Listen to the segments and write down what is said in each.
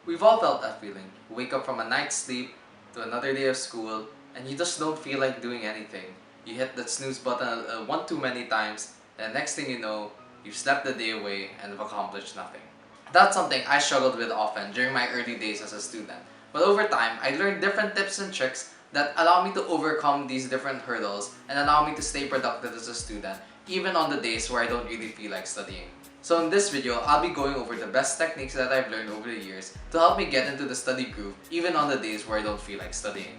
We've all felt that feeling. You wake up from a night's sleep to another day of school and you just don't feel like doing anything. You hit that snooze button one too many times and the next thing you know, you've slept the day away and have accomplished nothing. That's something I struggled with often during my early days as a student. But over time, I learned different tips and tricks that allow me to overcome these different hurdles and allow me to stay productive as a student, even on the days where I don't really feel like studying. So in this video, I'll be going over the best techniques that I've learned over the years to help me get into the study groove, even on the days where I don't feel like studying.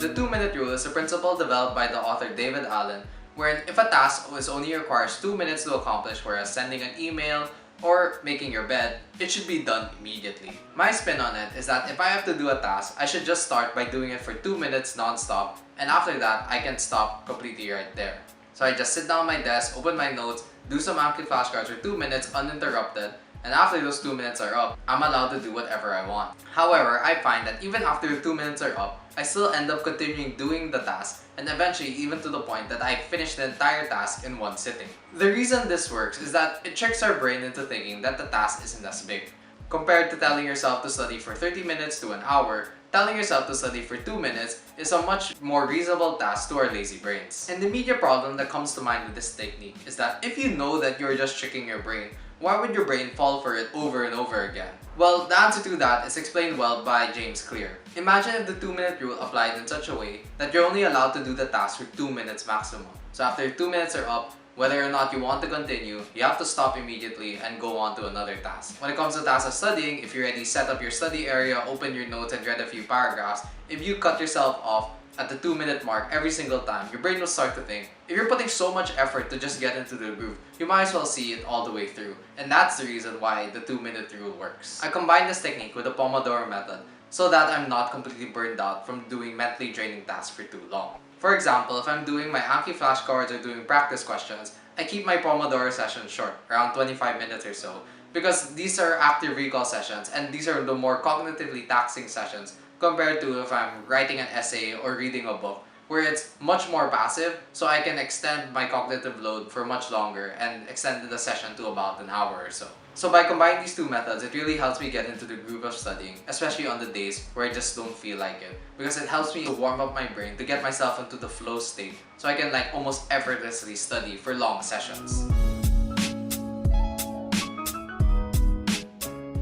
The 2-minute rule is a principle developed by the author David Allen, wherein if a task only requires 2 minutes to accomplish, whereas sending an email or making your bed, it should be done immediately. My spin on it is that if I have to do a task, I should just start by doing it for 2 minutes non-stop, and after that, I can stop completely right there. So I just sit down at my desk, open my notes, do some Anki flashcards for 2 minutes uninterrupted, and after those 2 minutes are up, I'm allowed to do whatever I want. However, I find that even after the 2 minutes are up, I still end up continuing doing the task, and eventually even to the point that I finish the entire task in one sitting. The reason this works is that it tricks our brain into thinking that the task isn't as big. Compared to telling yourself to study for 30 minutes to an hour, telling yourself to study for 2 minutes is a much more reasonable task to our lazy brains. And the immediate problem that comes to mind with this technique is that if you know that you're just tricking your brain, why would your brain fall for it over and over again? Well, the answer to that is explained well by James Clear. Imagine if the 2-minute rule applied in such a way that you're only allowed to do the task for 2 minutes maximum. So after 2 minutes are up, whether or not you want to continue, you have to stop immediately and go on to another task. When it comes to tasks of studying, if you already set up your study area, open your notes and read a few paragraphs, if you cut yourself off at the 2-minute mark every single time, your brain will start to think, if you're putting so much effort to just get into the groove, you might as well see it all the way through. And that's the reason why the 2-minute rule works. I combine this technique with the Pomodoro method so that I'm not completely burned out from doing mentally draining tasks for too long. For example, if I'm doing my Anki flashcards or doing practice questions, I keep my Pomodoro sessions short, around 25 minutes or so, because these are active recall sessions and these are the more cognitively taxing sessions compared to if I'm writing an essay or reading a book, where it's much more passive, so I can extend my cognitive load for much longer and extend the session to about an hour or so. So by combining these two methods, it really helps me get into the groove of studying, especially on the days where I just don't feel like it, because it helps me to warm up my brain to get myself into the flow state so I can almost effortlessly study for long sessions.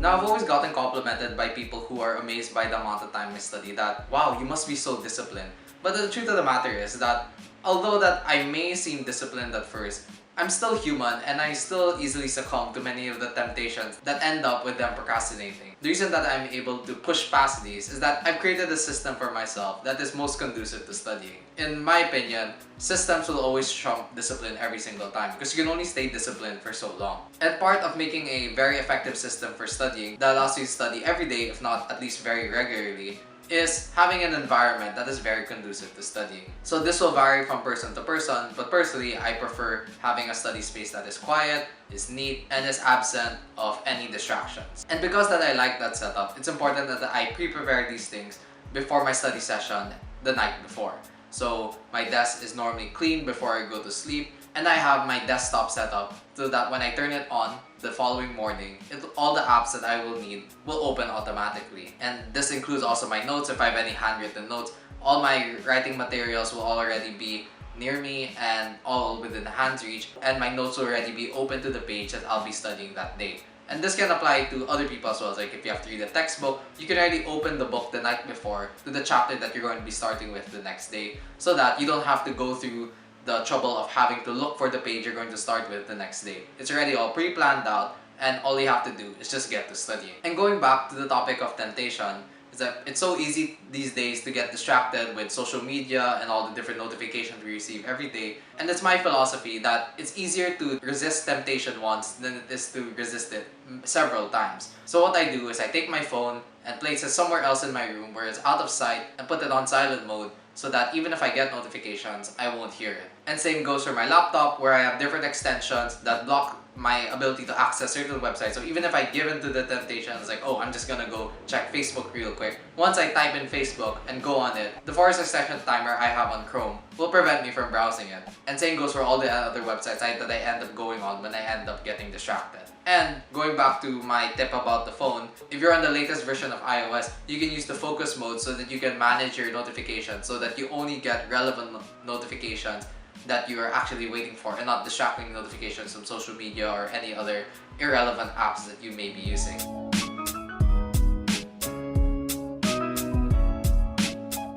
Now, I've always gotten complimented by people who are amazed by the amount of time I study that, wow, you must be so disciplined. But the truth of the matter is that, although that I may seem disciplined at first, I'm still human and I still easily succumb to many of the temptations that end up with them procrastinating. The reason that I'm able to push past these is that I've created a system for myself that is most conducive to studying. In my opinion, systems will always trump discipline every single time because you can only stay disciplined for so long. And part of making a very effective system for studying that allows you to study every day, if not at least very regularly, is having an environment that is very conducive to studying. So this will vary from person to person, but personally, I prefer having a study space that is quiet, is neat, and is absent of any distractions. And because that I like that setup, it's important that I pre-prepare these things before my study session the night before. So my desk is normally clean before I go to sleep, and I have my desktop set up so that when I turn it on the following morning, all the apps that I will need will open automatically. And this includes also my notes. If I have any handwritten notes, all my writing materials will already be near me and all within hand's reach, and my notes will already be open to the page that I'll be studying that day. And this can apply to other people as well. Like if you have to read a textbook, you can already open the book the night before to the chapter that you're going to be starting with the next day, so that you don't have to go through the trouble of having to look for the page you're going to start with the next day. It's already all pre-planned out and all you have to do is just get to studying. And going back to the topic of temptation, is that it's so easy these days to get distracted with social media and all the different notifications we receive every day. And it's my philosophy that it's easier to resist temptation once than it is to resist it several times. So what I do is I take my phone and place it somewhere else in my room where it's out of sight and put it on silent mode, so that even if I get notifications, I won't hear it. And same goes for my laptop, where I have different extensions that block my ability to access certain websites. So even if I give into the temptation, it's like, oh, I'm just gonna go check Facebook real quick. Once I type in Facebook and go on it, the forward session timer I have on Chrome will prevent me from browsing it. And same goes for all the other websites that I end up going on when I end up getting distracted. And going back to my tip about the phone, if you're on the latest version of iOS, you can use the focus mode so that you can manage your notifications so that you only get relevant notifications that you are actually waiting for and not distracting notifications from social media or any other irrelevant apps that you may be using.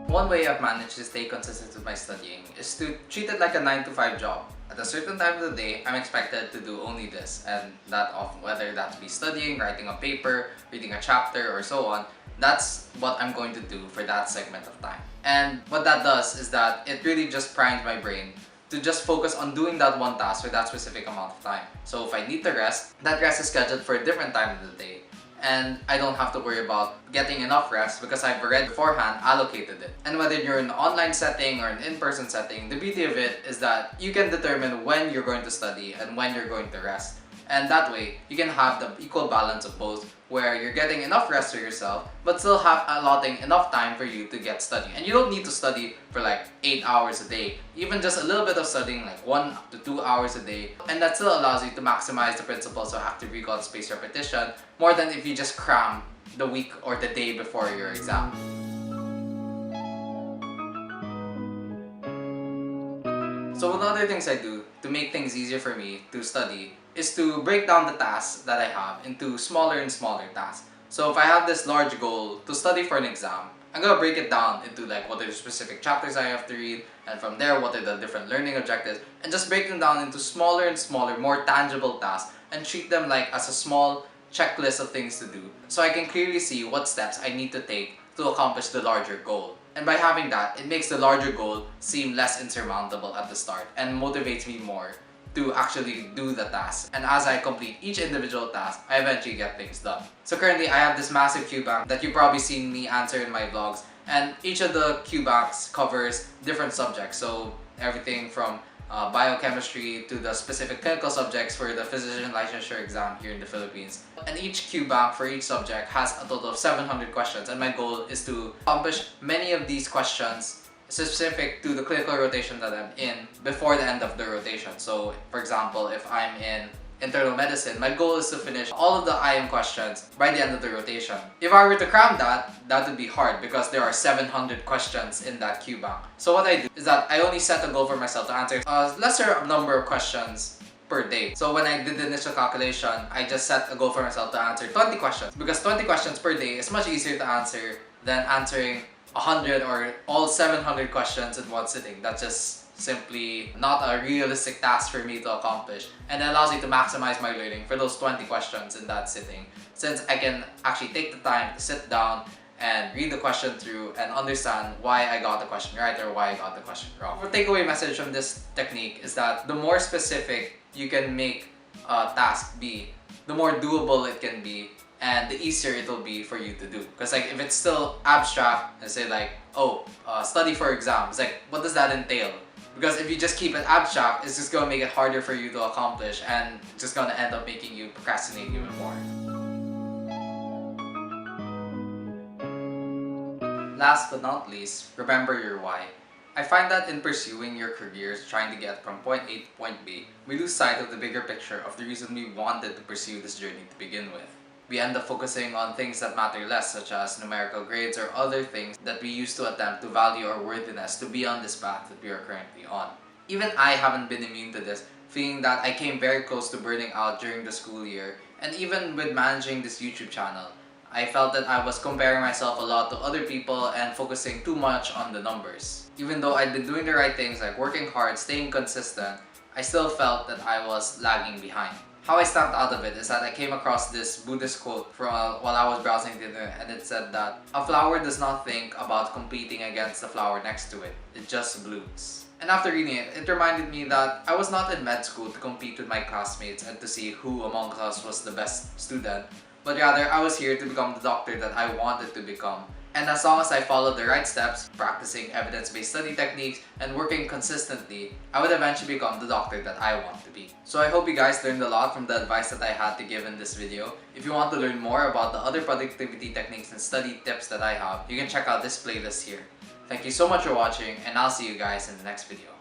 One way I've managed to stay consistent with my studying is to treat it like a 9 to 5 job. At a certain time of the day, I'm expected to do only this and that often, whether that be studying, writing a paper, reading a chapter, or so on. That's what I'm going to do for that segment of time. And what that does is that it really just primes my brain to just focus on doing that one task for that specific amount of time. So if I need to rest, that rest is scheduled for a different time of the day. And I don't have to worry about getting enough rest because I've already beforehand allocated it. And whether you're in an online setting or an in-person setting, the beauty of it is that you can determine when you're going to study and when you're going to rest. And that way, you can have the equal balance of both, where you're getting enough rest for yourself, but still allotting enough time for you to get studying. And you don't need to study for like 8 hours a day. Even just a little bit of studying, like 1 to 2 hours a day. And that still allows you to maximize the principles of active recall, spaced repetition, more than if you just cram the week or the day before your exam. So one of the other things I do to make things easier for me to study is to break down the tasks that I have into smaller and smaller tasks. So if I have this large goal to study for an exam, I'm gonna break it down into like what are the specific chapters I have to read, and from there what are the different learning objectives, and just break them down into smaller and smaller, more tangible tasks, and treat them like as a small checklist of things to do, so I can clearly see what steps I need to take to accomplish the larger goal. And by having that, it makes the larger goal seem less insurmountable at the start and motivates me more to actually do the task. And as I complete each individual task, I eventually get things done. So currently, I have this massive Q bank that you've probably seen me answer in my vlogs, and each of the Q banks covers different subjects. So everything from biochemistry to the specific clinical subjects for the physician licensure exam here in the Philippines. And each Q bank for each subject has a total of 700 questions, and my goal is to accomplish many of these questions specific to the clinical rotation that I'm in before the end of the rotation. So for example, if I'm in internal medicine, my goal is to finish all of the IM questions by the end of the rotation. If I were to cram that would be hard because there are 700 questions in that Q bank. So what I do is that I only set a goal for myself to answer a lesser number of questions per day. So when I did the initial calculation, I just set a goal for myself to answer 20 questions, because 20 questions per day is much easier to answer than answering 100 or all 700 questions in one sitting. That's just simply not a realistic task for me to accomplish, and it allows me to maximize my learning for those 20 questions in that sitting, since I can actually take the time to sit down and read the question through and understand why I got the question right or why I got the question wrong. The takeaway message from this technique is that the more specific you can make a task be, the more doable it can be, and the easier it will be for you to do. Because like if it's still abstract and say like, study for exams, like what does that entail? Because if you just keep it abstract, it's just going to make it harder for you to accomplish, and it's just going to end up making you procrastinate even more. Last but not least, remember your why. I find that in pursuing your careers, trying to get from point A to point B, we lose sight of the bigger picture of the reason we wanted to pursue this journey to begin with. We end up focusing on things that matter less, such as numerical grades or other things that we used to attempt to value our worthiness to be on this path that we are currently on. Even I haven't been immune to this, feeling that I came very close to burning out during the school year, and even with managing this YouTube channel, I felt that I was comparing myself a lot to other people and focusing too much on the numbers. Even though I'd been doing the right things like working hard, staying consistent, I still felt that I was lagging behind. How I snapped out of it is that I came across this Buddhist quote while I was browsing the internet, and it said that a flower does not think about competing against the flower next to it, it just blooms. And after reading it, it reminded me that I was not in med school to compete with my classmates and to see who among us was the best student, but rather I was here to become the doctor that I wanted to become, And as long as I followed the right steps, practicing evidence-based study techniques, and working consistently, I would eventually become the doctor that I want to be. So I hope you guys learned a lot from the advice that I had to give in this video. If you want to learn more about the other productivity techniques and study tips that I have, you can check out this playlist here. Thank you so much for watching, and I'll see you guys in the next video.